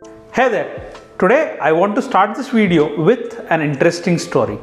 Hey there, today I want to start this video with an interesting story.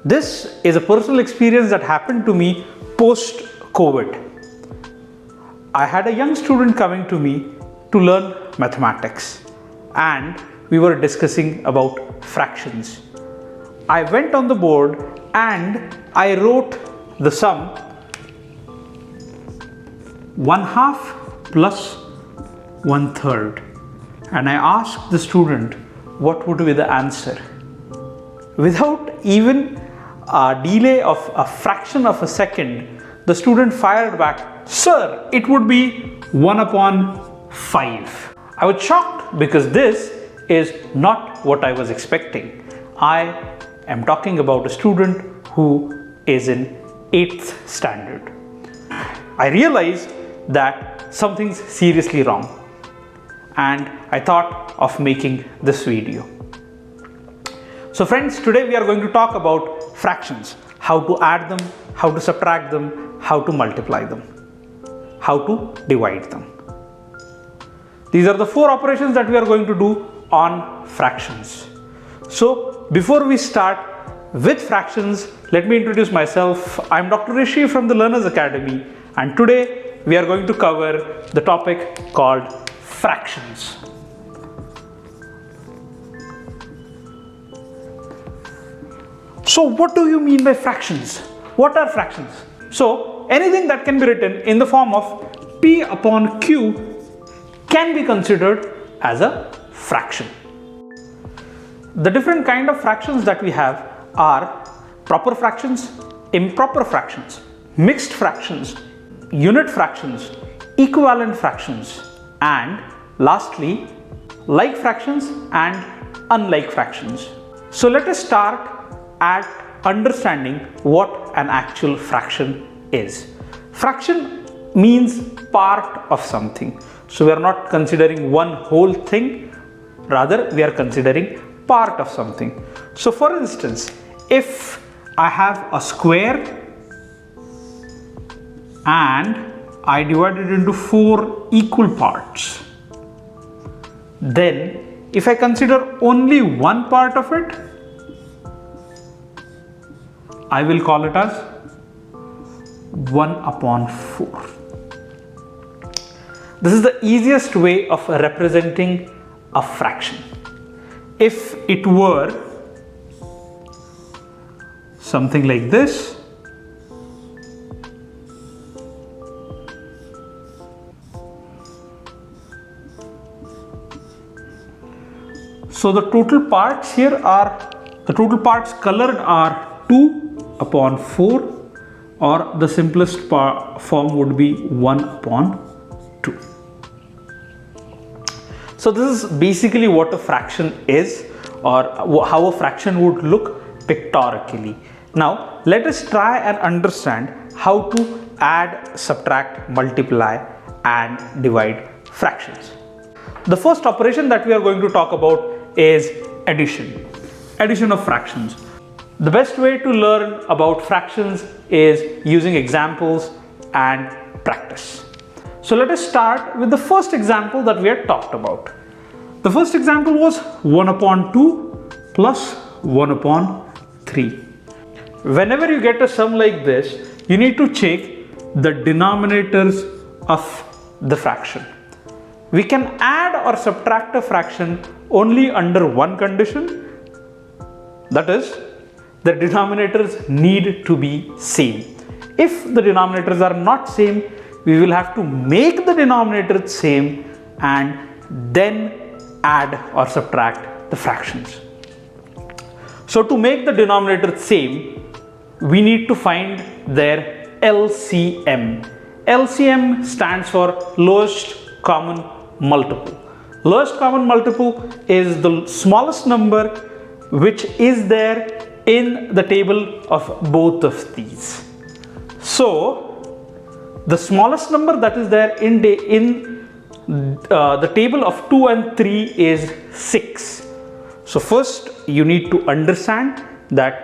This is a personal experience that happened to me post-COVID. I had a young student coming to me to learn mathematics and we were discussing about fractions. I went on the board and I wrote the sum 1/2 plus 1/3. And I asked the student what would be the answer. Without even a delay of a fraction of a second, the student fired back, "Sir, it would be 1/5. I was shocked because this is not what I was expecting. I am talking about a student who is in 8th standard. I realized that something's seriously wrong. And I thought of making this video. So friends, today we are going to talk about fractions, how to add them, how to subtract them, how to multiply them, how to divide them. These are the 4 operations that we are going to do on fractions. So before we start with fractions, let me introduce myself. I'm Dr. Rishi from the Learners Academy, and today we are going to cover the topic called fractions. So what do you mean by fractions? What are fractions? So anything that can be written in the form of P upon Q can be considered as a fraction. The different kind of fractions that we have are proper fractions, improper fractions, mixed fractions, unit fractions, equivalent fractions, and lastly, like fractions and unlike fractions. So let us start at understanding what an actual fraction is. Fraction means part of something. So we are not considering one whole thing, rather we are considering part of something. So for instance, if I have a square and I divide it into 4 equal parts, then if I consider only one part of it, I will call it as 1/4. This is the easiest way of representing a fraction. If it were something like this, so the total parts here are, the total parts colored are 2/4, or the simplest form would be 1/2. So this is basically what a fraction is, or how a fraction would look pictorially. Now let us try and understand how to add, subtract, multiply and divide fractions. The first operation that we are going to talk about is addition of fractions. The best way to learn about fractions is using examples and practice. So let us start with the first example that we had talked about. The first example was 1/2 plus 1/3. Whenever you get a sum like this, you need to check the denominators of the fraction. We can add or subtract a fraction only under one condition, that is, the denominators need to be same. If the denominators are not same, we will have to make the denominators same and then add or subtract the fractions. So to make the denominators same, we need to find their LCM. LCM stands for lowest common multiple. Lowest common multiple is the smallest number which is there in the table of both of these. So the smallest number that is there in the table of 2 and 3 is 6. So first you need to understand that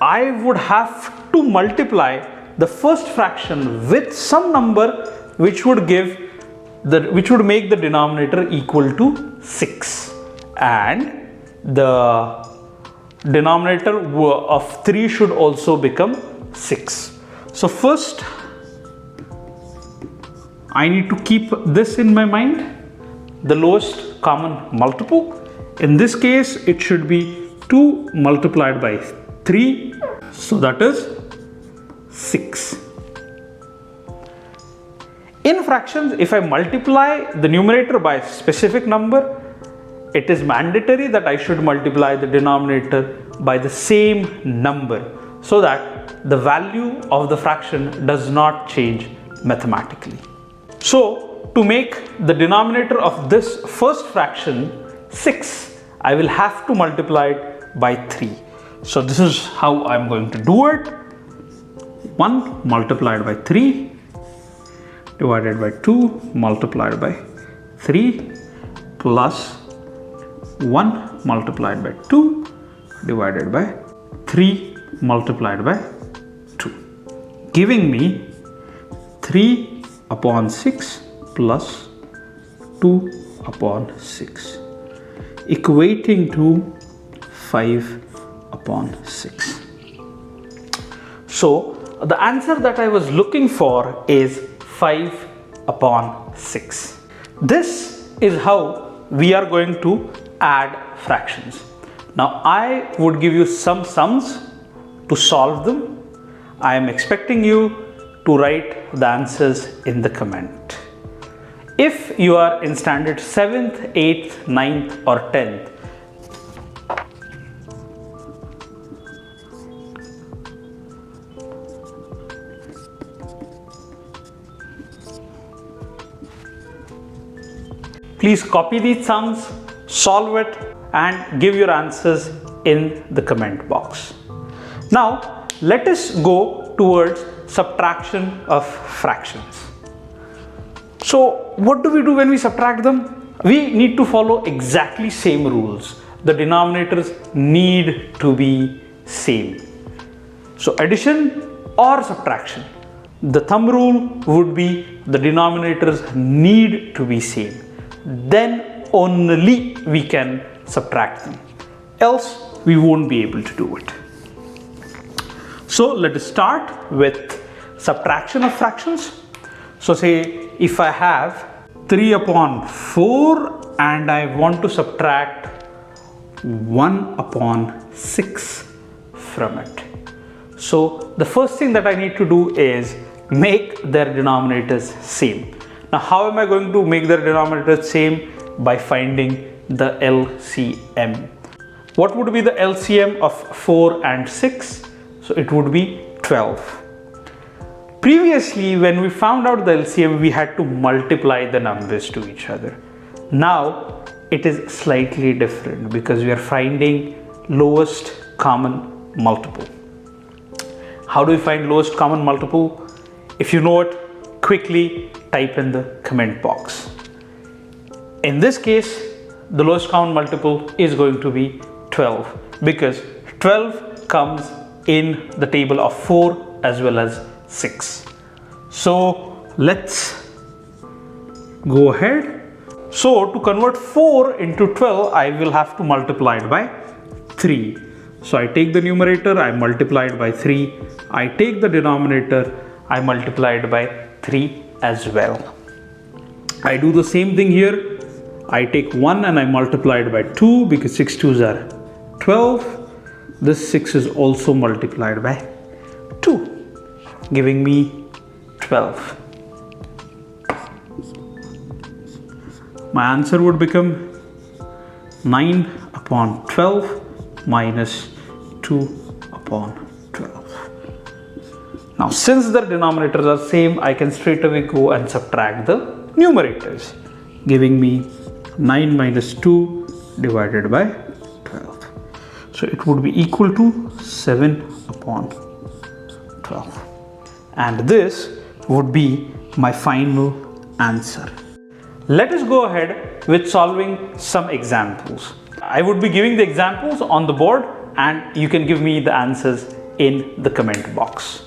I would have to multiply the first fraction with some number which would give which would make the denominator equal to 6, and the denominator of 3 should also become 6. So first I need to keep this in my mind, the lowest common multiple. In this case it should be 2 multiplied by 3, so that is 6. In fractions, if I multiply the numerator by a specific number, it is mandatory that I should multiply the denominator by the same number so that the value of the fraction does not change mathematically. So to make the denominator of this first fraction 6, I will have to multiply it by 3. So this is how I'm going to do it. 1 multiplied by 3 divided by 2 multiplied by 3 plus 1 multiplied by 2 divided by 3 multiplied by 2, giving me 3 upon 6 plus 2 upon 6, equating to 5 upon 6. So the answer that I was looking for is 5 upon 6. This is how we are going to add fractions. Now I would give you some sums to solve them. I am expecting you to write the answers in the comment. If you are in standard 7th, 8th, 9th or 10th, please copy these sums, solve it and give your answers in the comment box. Now let us go towards subtraction of fractions. So what do we do when we subtract them? We need to follow exactly same rules. The denominators need to be same. So addition or subtraction, the thumb rule would be the denominators need to be same. Then only we can subtract them, else we won't be able to do it. So let us start with subtraction of fractions. So say if I have 3 upon 4 and I want to subtract 1 upon 6 from it. So the first thing that I need to do is make their denominators same. Now how am I going to make their denominators same? By finding the LCM. What would be the LCM of 4 and 6? So it would be 12. Previously, when we found out the LCM, we had to multiply the numbers to each other. Now it is slightly different because we are finding lowest common multiple. How do we find lowest common multiple? If you know it, quickly type in the comment box. In this case, the lowest common multiple is going to be 12 because 12 comes in the table of 4 as well as 6. So let's go ahead. So to convert 4 into 12, I will have to multiply it by 3. So I take the numerator, I multiply it by 3. I take the denominator, I multiply it by 3 as well. I do the same thing here. I take 1 and I multiply it by 2 because 6 2s are 12. This 6 is also multiplied by 2, giving me 12. My answer would become 9 upon 12 minus 2 upon 12. Now since the denominators are same, I can straight away go and subtract the numerators, giving me 9 minus 2 divided by 12. So it would be equal to 7 upon 12. And this would be my final answer. Let us go ahead with solving some examples. I would be giving the examples on the board and you can give me the answers in the comment box.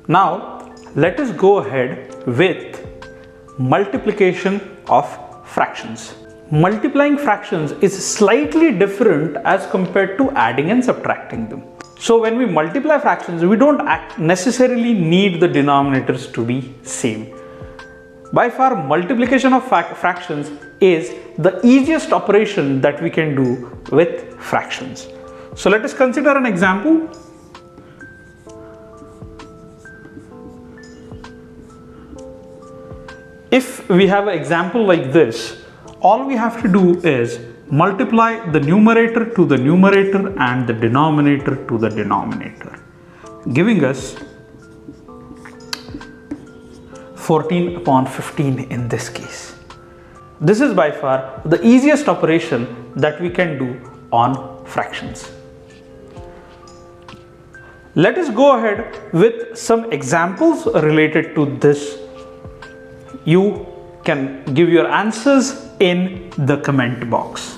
Now let us go ahead with multiplication of fractions. Multiplying fractions is slightly different as compared to adding and subtracting them. So when we multiply fractions, we don't necessarily need the denominators to be same. By far, multiplication of fractions is the easiest operation that we can do with fractions. So let us consider an example. If we have an example like this, all we have to do is multiply the numerator to the numerator and the denominator to the denominator, giving us 14 upon 15 in this case. This is by far the easiest operation that we can do on fractions. Let us go ahead with some examples related to this. You can give your answers in the comment box.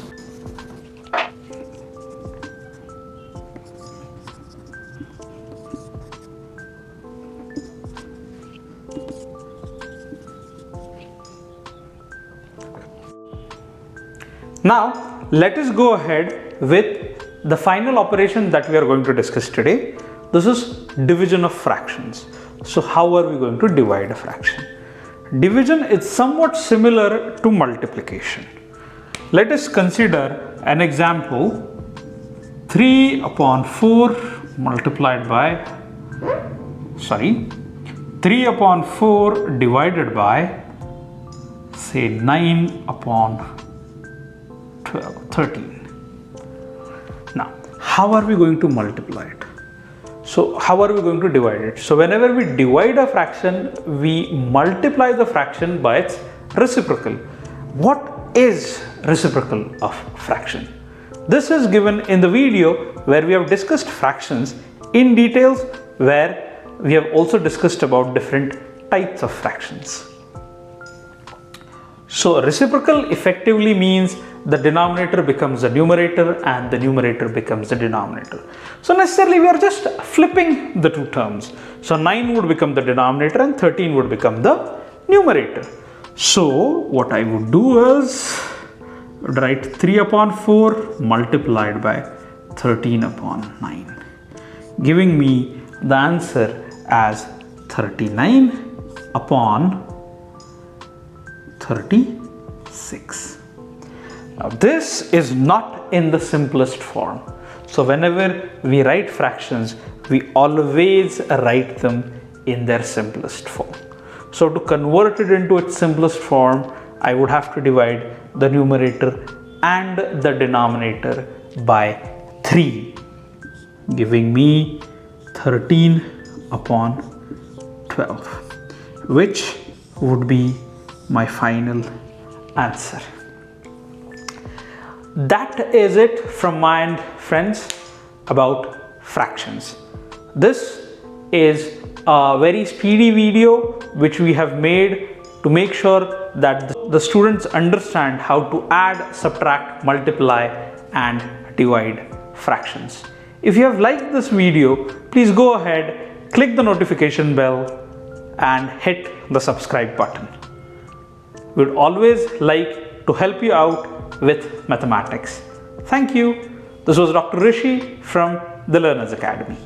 Now let us go ahead with the final operation that we are going to discuss today. This is division of fractions. So how are we going to divide a fraction? Division is somewhat similar to multiplication. Let us consider an example. 3 upon 4 multiplied by 3 upon 4 divided by, say, 9 upon 13. Now how are we going to multiply it? So how are we going to divide it? So whenever we divide a fraction, we multiply the fraction by its reciprocal. What is reciprocal of fraction? This is given in the video where we have discussed fractions in details, where we have also discussed about different types of fractions. So reciprocal effectively means the denominator becomes the numerator and the numerator becomes the denominator. So necessarily we are just flipping the two terms. So 9 would become the denominator and 13 would become the numerator. So what I would do is write 3 upon 4 multiplied by 13 upon 9, giving me the answer as 39 upon 36. Now this is not in the simplest form. So whenever we write fractions, we always write them in their simplest form. So to convert it into its simplest form, I would have to divide the numerator and the denominator by 3, giving me 13 upon 12, which would be my final answer. That is it from my end, friends, about fractions. This is a very speedy video which we have made to make sure that the students understand how to add, subtract, multiply and divide fractions. If you have liked this video, please go ahead, click the notification bell and hit the subscribe button. We would always like to help you out with mathematics. Thank you. This was Dr. Rishi from the Learners Academy.